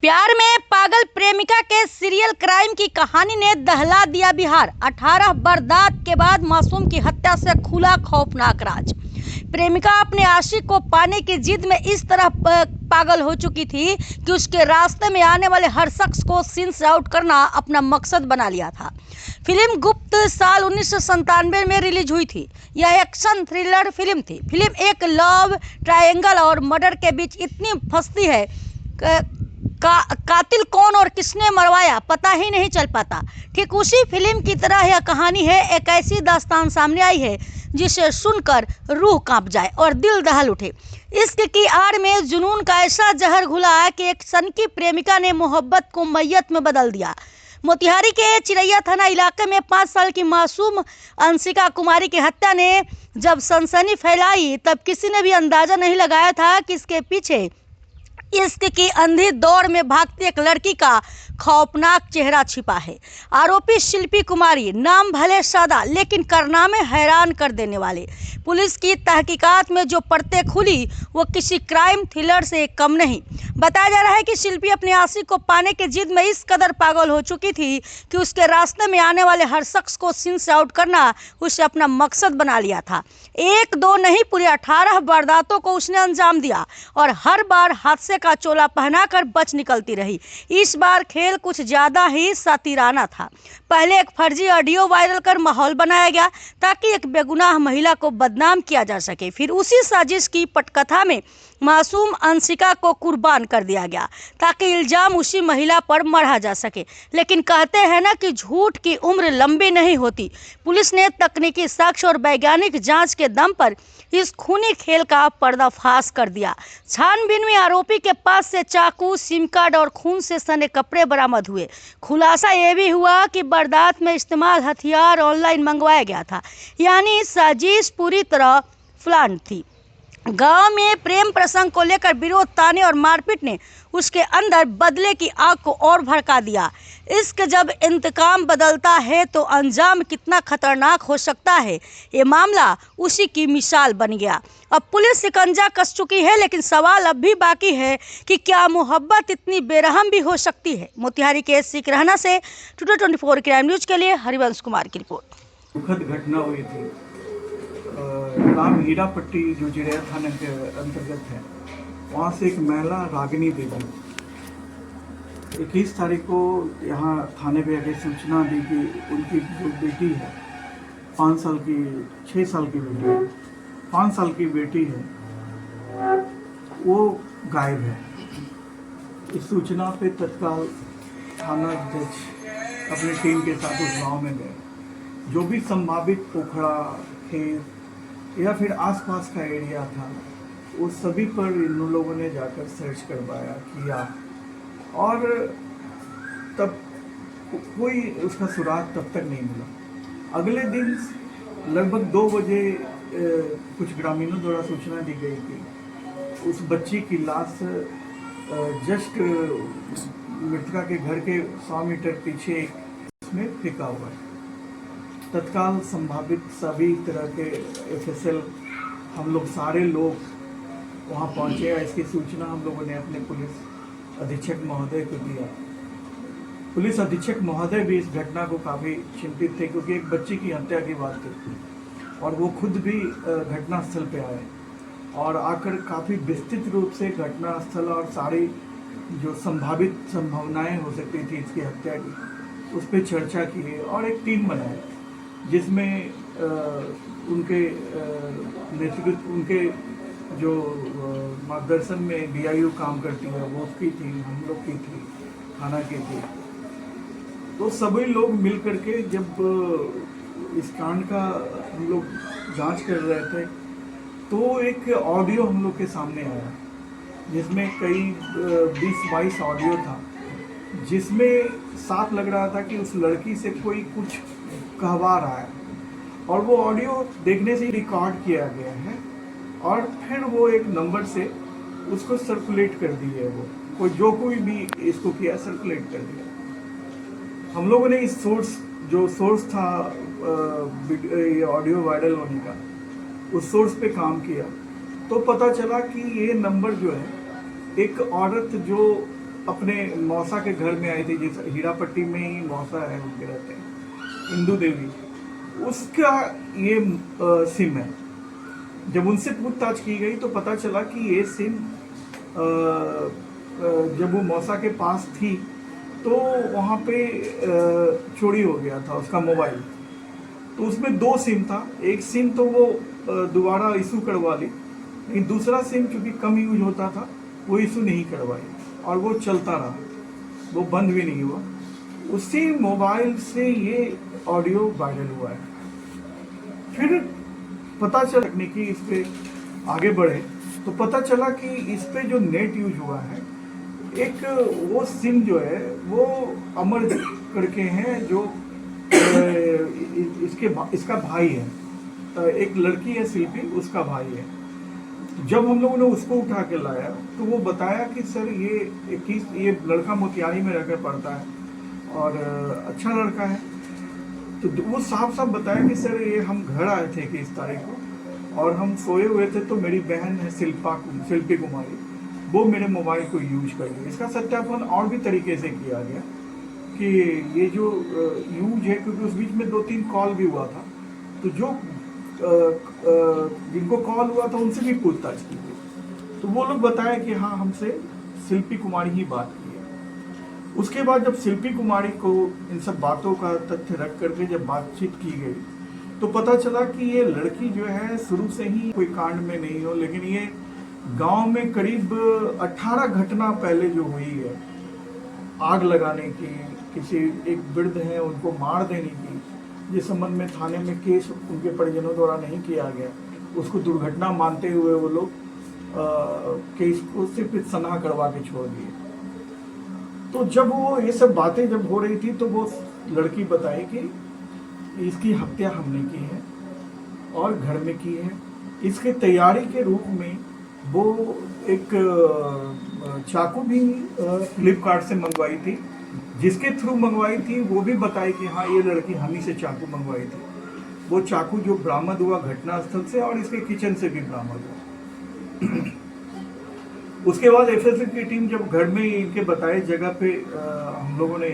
प्यार में पागल प्रेमिका के सीरियल क्राइम की कहानी ने दहला दिया बिहार। 18 वारदात के बाद मासूम की हत्या से खुला खौफनाक राज। प्रेमिका अपने आशिक को पाने की जिद में इस तरह पागल हो चुकी थी कि उसके रास्ते में आने वाले हर शख्स को सिंस आउट करना अपना मकसद बना लिया था। फिल्म गुप्त साल 1997 में रिलीज हुई थी। यह एक्शन थ्रिलर फिल्म थी। फिल्म एक लव ट्रायंगल और मर्डर के बीच इतनी फंसती है कातिल कौन और किसने मरवाया पता ही नहीं चल पाता। ठीक उसी फिल्म की तरह यह कहानी है। एक ऐसी दास्तान सामने आई है जिसे सुनकर रूह कांप जाए और दिल दहल उठे। इश्क की आड़ में जुनून का ऐसा जहर घुला कि एक सनकी प्रेमिका ने मोहब्बत को मैयत में बदल दिया। मोतिहारी के चिरैया थाना इलाके में 5 साल की मासूम अंशिका कुमारी की हत्या ने जब सनसनी फैलाई तब किसी ने भी अंदाजा नहीं लगाया था कि इसके पीछे इश्क की अंधी दौड़ में भागती एक लड़की का खौफनाक चेहरा छिपा है। आरोपी शिल्पी कुमारी, नाम भले सादा लेकिन कारनामे हैरान कर देने वाले। पुलिस की तहकीकात में जो परतें खुली वो किसी क्राइम थ्रिलर से कम नहीं। बताया जा रहा है कि शिल्पी अपने आशिक को पाने की जिद में इस कदर पागल हो चुकी थी कि उसके रास्ते में आने वाले हर शख्स को सिंस आउट करना उसे अपना मकसद बना लिया था। एक दो नहीं, पूरे 18 वारदातों को उसने अंजाम दिया और हर बार हादसे का चोला पहनाकर बच निकलती रही। इस बार खेल कुछ ज्यादा ही सातिराना था। पहले एक फर्जी ऑडियो वायरल कर माहौल बनाया गया ताकि एक बेगुनाह महिला को बदनाम किया जा सके। फिर उसी साजिश की पटकथा में मासूम अंशिका को कुर्बान कर दिया गया ताकि इल्जाम उसी महिला पर मढ़ा जा सके। लेकिन कहते हैं ना कि झूठ की उम्र लंबी नहीं होती। पुलिस ने तकनीकी साक्ष्य और वैज्ञानिक जांच के दम पर इस खूनी खेल का पर्दाफाश कर दिया। छानबीन में आरोपी के पास से चाकू, सिम कार्ड और खून से सने कपड़े बरामद हुए। खुलासा ये भी हुआ कि वारदात में इस्तेमाल हथियार ऑनलाइन मंगवाया गया था, यानी साजिश पूरी तरह प्लान थी। गांव में प्रेम प्रसंग को लेकर विरोध, ताने और मारपीट ने उसके अंदर बदले की आग को और भड़का दिया। इश्क जब इंतकाम बदलता है तो अंजाम कितना खतरनाक हो सकता है, ये मामला उसी की मिसाल बन गया। अब पुलिस शिकंजा कस चुकी है, लेकिन सवाल अब भी बाकी है कि क्या मोहब्बत इतनी बेरहम भी हो सकती है। मोतिहारी के सिकरहना से टुडे 24 क्राइम न्यूज के लिए हरिवंश कुमार की रिपोर्ट। दुखद घटना हुई थी। नाम हीरापट्टी जो चिड़ैया थाने के अंतर्गत है, वहाँ से एक महिला रागिनी देवी 21 तारीख को यहाँ थाने पे आके सूचना दी कि उनकी जो बेटी है 5 साल की 6 साल की बेटी है 5 साल की बेटी है, वो गायब है। इस सूचना पे तत्काल थाना जज अपनी टीम के साथ उस गाँव में गए। जो भी संभावित पोखड़ा, खेत या फिर आसपास का एरिया था, उस सभी पर इन लोगों ने जाकर सर्च करवाया किया और तब कोई उसका सुराग तब तक नहीं मिला। अगले दिन लगभग 2 बजे कुछ ग्रामीणों द्वारा सूचना दी गई कि उस बच्ची की लाश जस्ट मृतका के घर के 100 मीटर पीछे उसमें फेंका हुआ है। तत्काल संभावित सभी तरह के एफएसएल हम लोग सारे लोग वहाँ पहुँचे। इसकी सूचना हम लोगों ने अपने पुलिस अधीक्षक महोदय को दिया। पुलिस अधीक्षक महोदय भी इस घटना को काफ़ी चिंतित थे क्योंकि एक बच्ची की हत्या की बात थी और वो खुद भी घटनास्थल पे आए और आकर काफ़ी विस्तृत रूप से घटनास्थल और सारी जो संभावित संभावनाएं हो सकती थी इसकी हत्या की, उस पर चर्चा की और एक टीम बनाई जिसमें उनके नेतृत्व, उनके जो मार्गदर्शन में बीआईयू काम करती है वो उसकी थी, हम लोग की थी, थाना की थी। तो सभी लोग मिल करके जब इस कांड का हम लोग जांच कर रहे थे तो एक ऑडियो हम लोग के सामने आया जिसमें कई 20-22 ऑडियो था, जिसमें साफ लग रहा था कि उस लड़की से कोई कुछ कहवा रहा है और वो ऑडियो देखने से रिकॉर्ड किया गया है और फिर वो एक नंबर से उसको सर्कुलेट कर दी है। वो कोई भी इसको किया, सर्कुलेट कर दिया। हम लोगों ने इस जो सोर्स था ये ऑडियो वायरल होने का, उस सोर्स पे काम किया तो पता चला कि ये नंबर जो है एक औरत जो अपने मौसा के घर में आई थी, जिस हीरापट्टी में ही मौसा है, उनके रहते हैं इंदू देवी, उसका ये सिम है। जब उनसे पूछताछ की गई तो पता चला कि ये सिम जब वो मौसा के पास थी तो वहाँ पे चोरी हो गया था उसका मोबाइल। तो उसमें 2 सिम था, एक सिम तो वो दोबारा इशू करवा ली, लेकिन दूसरा सिम चूँकि कम यूज होता था वो इशू नहीं करवाई और वो चलता रहा, वो बंद भी नहीं हुआ। उसी मोबाइल से ये ऑडियो वायरल हुआ है। फिर पता चला, तकनीकी इस पे आगे बढ़े तो पता चला कि इस पे जो नेट यूज हुआ है, एक वो सिम जो है वो अमर करके हैं, जो इसका भाई है, एक लड़की है शिल्पी, उसका भाई है। जब हम लोगों ने उसको उठा के लाया तो वो बताया कि सर ये लड़का मोतिहारी में रहकर पढ़ता है और अच्छा लड़का है। तो वो साफ साफ बताया कि सर ये हम घर आए थे 21 तारीख को और हम सोए हुए थे, तो मेरी बहन है शिल्पी कुमारी, वो मेरे मोबाइल को यूज कर गई। इसका सत्यापन और भी तरीके से किया गया कि ये जो यूज है, क्योंकि उस बीच में 2-3 कॉल भी हुआ था, तो जो जिनको कॉल हुआ था उनसे भी पूछताछ की गई, तो वो लोग बताया कि हाँ, हमसे शिल्पी कुमारी ही बात की है। उसके बाद जब शिल्पी कुमारी को इन सब बातों का तथ्य रख करके जब बातचीत की गई तो पता चला कि ये लड़की जो है शुरू से ही कोई कांड में नहीं हो, लेकिन ये गांव में करीब 18 घटना पहले जो हुई है, आग लगाने की, किसी एक वृद्ध है उनको मार देने की, जिस संबंध में थाने में केस उनके परिजनों द्वारा नहीं किया गया, उसको दुर्घटना मानते हुए वो लोग केस को सिर्फ सना करवा के छोड़ दिए। तो जब वो ये सब बातें जब हो रही थी तो वो लड़की बताई कि इसकी हत्या हमने की है और घर में की है। इसके तैयारी के रूप में वो एक चाकू भी फ्लिपकार्ट से मंगवाई थी, जिसके थ्रू मंगवाई थी वो भी बताई कि हाँ, ये लड़की हम ही से चाकू मंगवाई थी। वो चाकू जो बरामद हुआ घटनास्थल से और इसके किचन से भी बरामद हुआ। उसके बाद एफएसएल की टीम जब घर में इनके बताए जगह पे हम लोगों ने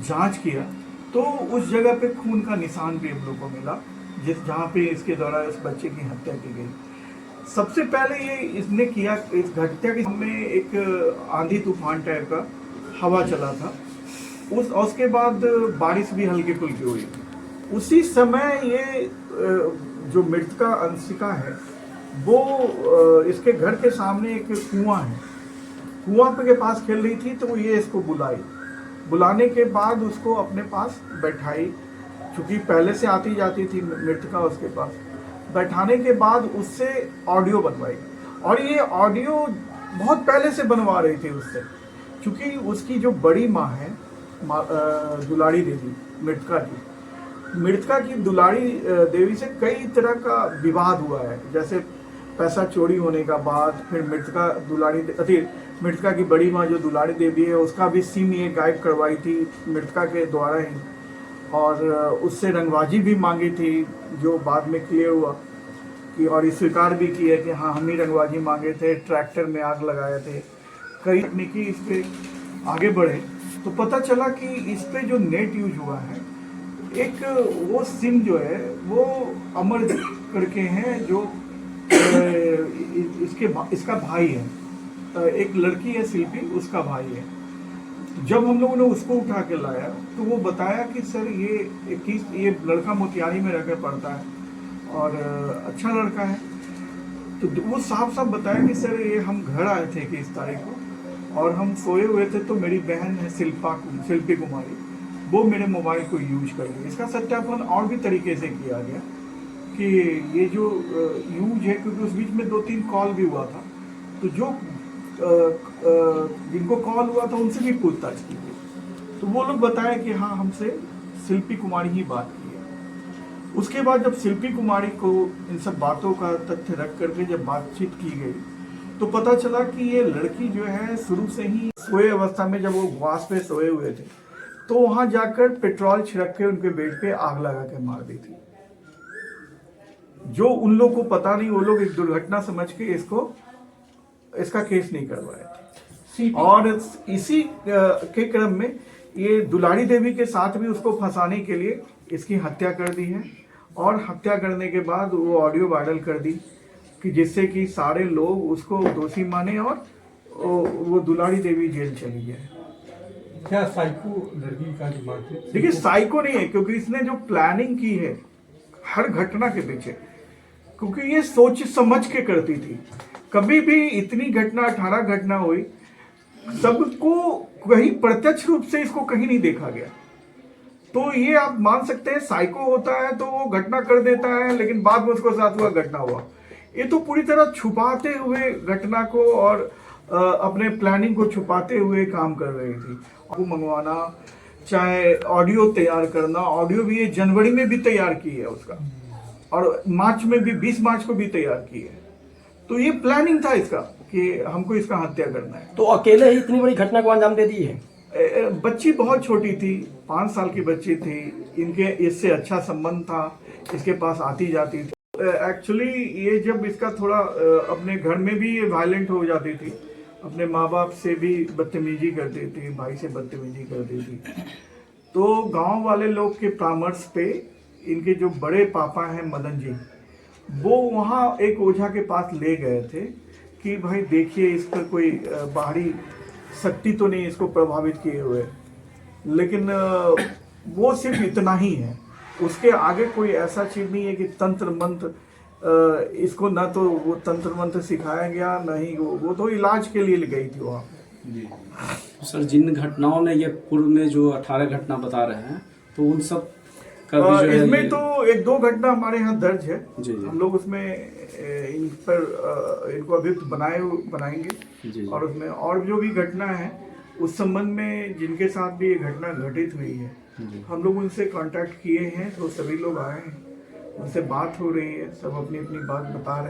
जांच किया तो उस जगह पे खून का निशान भी हम लोग को मिला, जहाँ पे इसके द्वारा इस बच्चे की हत्या की गई। सबसे पहले ये इसने किया, इस घटना के सामने एक आंधी तूफान टाइप का हवा चला था, उसके बाद बारिश भी हल्की फुल्की हुई। उसी समय ये जो मृतका अंशिका है वो इसके घर के सामने एक कुआं है, कुआं के पास खेल रही थी, तो ये इसको बुलाने के बाद उसको अपने पास बैठाई, चूँकि पहले से आती जाती थी मृतका उसके पास। बैठाने के बाद उससे ऑडियो बनवाई और ये ऑडियो बहुत पहले से बनवा रही थी उससे, क्योंकि उसकी जो बड़ी माँ है दुलारी देवी मृतका की दुलारी देवी से कई तरह का विवाद हुआ है, जैसे पैसा चोरी होने का बाद, फिर मृतका की बड़ी माँ जो दुलारी देवी है उसका भी सिम ये गायब करवाई थी मृतका के द्वारा ही, और उससे रंगबाजी भी मांगी थी, जो बाद में क्लियर हुआ कि और स्वीकार भी किया कि हाँ, हम ही रंगबाजी मांगे थे, ट्रैक्टर में आग लगाए थे। कई तकनीकी इस पे आगे बढ़े तो पता चला कि इस पे जो नेट यूज हुआ है, एक वो सिम जो है वो अमर करके हैं, जो इसका भाई है, एक लड़की है शिल्पी, उसका भाई है। जब हम लोगों ने उसको उठा के लाया तो वो बताया कि सर ये लड़का मोतिहारी में रहकर पढ़ता है और अच्छा लड़का है। तो वो साफ साफ बताया कि सर ये हम घर आए थे 21 तारीख को और हम सोए हुए थे, तो मेरी बहन है शिल्पी कुमारी, वो मेरे मोबाइल को यूज कर गई। इसका सत्यापन और भी तरीके से किया गया कि ये जो यूज है, क्योंकि उस बीच में 2-3 कॉल भी हुआ था, तो जो जिनको कॉल हुआ था उनसे भी पूछताछ की गई, तो वो लोग बताया कि हाँ, हमसे शिल्पी कुमारी ही बात की है। उसके बाद जब शिल्पी कुमारी को इन सब बातों का तथ्य रख करके जब बातचीत की गई तो पता चला कि ये लड़की जो है शुरू से ही सोए अवस्था में, जब वो उपवास पे सोए हुए थे तो वहां जाकर पेट्रोल छिड़क के उनके बेड पे आग लगा के मार दी थी। जो उन लोगों को पता नहीं, वो लोग एक दुर्घटना समझ के इसका केस नहीं करवाए थे। और इसी के क्रम में ये दुलारी देवी के साथ भी उसको फंसाने के लिए इसकी हत्या कर दी है। और हत्या करने के बाद वो ऑडियो वायरल कर दी कि जिससे कि सारे लोग उसको दोषी माने और वो दुलारी देवी जेल चली जाए। क्या साइको लड़की का दिमाग है? देखिए साइको नहीं है, क्योंकि इसने जो प्लानिंग की है हर घटना के पीछे, क्योंकि ये सोच समझ के करती थी। कभी भी इतनी घटना 18 घटना हुई, सबको कहीं प्रत्यक्ष रूप से इसको कहीं नहीं देखा गया। तो ये आप मान सकते हैं साइको होता है तो वो घटना कर देता है, लेकिन बाद में उसको साथ हुआ घटना हुआ। ये तो पूरी तरह छुपाते हुए घटना को और अपने प्लानिंग को छुपाते हुए काम कर रही थी। वो मंगवाना, चाहे ऑडियो तैयार करना, ऑडियो भी ये जनवरी में भी तैयार की है उसका, और मार्च में भी 20 मार्च को भी तैयार की है। तो ये प्लानिंग था इसका कि हमको इसका हत्या करना है। तो अकेले ही इतनी बड़ी घटना को अंजाम दे दी है? बच्ची बहुत छोटी थी, 5 साल की बच्ची थी, इनके इससे अच्छा संबंध था, इसके पास आती जाती थी। एक्चुअली ये जब इसका थोड़ा अपने घर में भी ये वायलेंट हो जाती थी, अपने माँ बाप से भी बदतमीजी करती थी, भाई से बदतमीजी करती थी। तो गांव वाले लोग के परामर्श पे इनके जो बड़े पापा हैं मदन जी, वो वहाँ एक ओझा के पास ले गए थे कि भाई देखिए इसका कोई बाहरी शक्ति तो नहीं इसको प्रभावित किए हुए, लेकिन वो सिर्फ इतना ही है, उसके आगे कोई ऐसा चीज नहीं है कि तंत्र मंत्र। इसको ना तो वो तंत्र मंत्र सिखाया गया, ना ही वो तो इलाज के लिए गई थी वहाँ। जी सर, जिन घटनाओं ने ये पूर्व में जो 18 घटना बता रहे हैं, तो उन सब का भी जो है इसमें तो 1-2 घटना हमारे यहाँ दर्ज है। जी जी। हम लोग उसमें इन पर इनको अभियुक्त बनाएंगे जी। और उसमें और जो भी घटना है उस संबंध में जिनके साथ भी ये घटना घटित हुई है, हम लोग उनसे कांटेक्ट किए हैं, तो सभी लोग आए हैं, उनसे बात हो रही है, सब अपनी अपनी बात बता रहे हैं।